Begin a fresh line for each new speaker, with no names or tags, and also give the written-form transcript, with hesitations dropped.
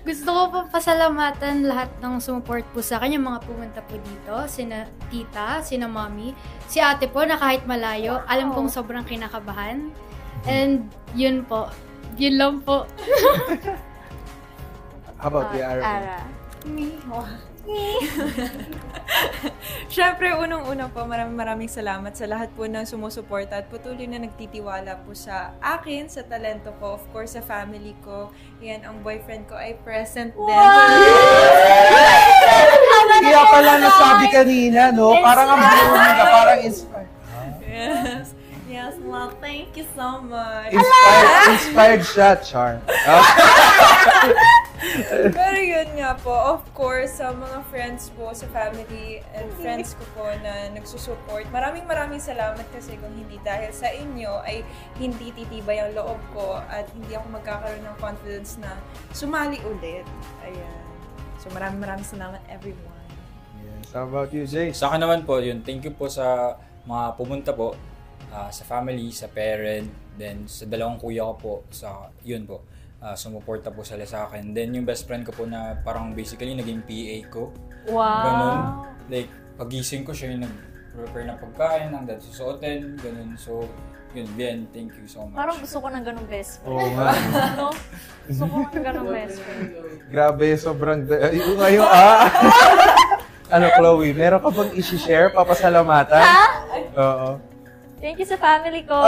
Gusto ko po pasalamatan lahat ng sumuport po sa akin, yung mga pumunta po dito, sina tita, sina mommy, si ate po na kahit malayo, alam kong sobrang kinakabahan. And yun po, yun lang po.
How about you, Ara?
Ara.
Siyempre, unang-una po, maraming salamat sa lahat po ng sumusuporta at patuloy na nagtitiwala po sa akin, sa talento ko, of course, sa family ko. Yan, ang boyfriend ko ay present din.
Kaya pala nasabi kanina, no? Parang ang blooming ka, parang inspired.
Yes. Yes, well, thank you so much.
Inspired siya, Char.
Pero yun nga po, of course, sa mga friends po, sa family and friends ko po na nagsusupport, maraming salamat kasi kung hindi dahil sa inyo ay hindi titibay ang loob ko at hindi ako magkakaroon ng confidence na sumali ulit. Ayan. So maraming salamat everyone.
Yes, how about you, Jay?
Sa akin naman po, yun, thank you po sa mga pumunta po, sa family, sa parent, then sa dalawang kuya ko po, sa yun po, sumuporta po sila sa akin. Then yung best friend ko po na parang basically naging PA ko.
Wow!
Ganun. Like, pagising ko siya yung nag-prepare ng pagkain, ng dati susuotin, ganun. So, yun, Bien, thank you so much.
Parang gusto ko ng ganung best friend.
Oo nga.
No? Gusto ko ng ganung best friend.
Grabe, sobrang... Ngayon, Ano, Chloe, meron ka bang isi-share, papasalamatan?
Ha?
Oo.
Thank you sa family ko.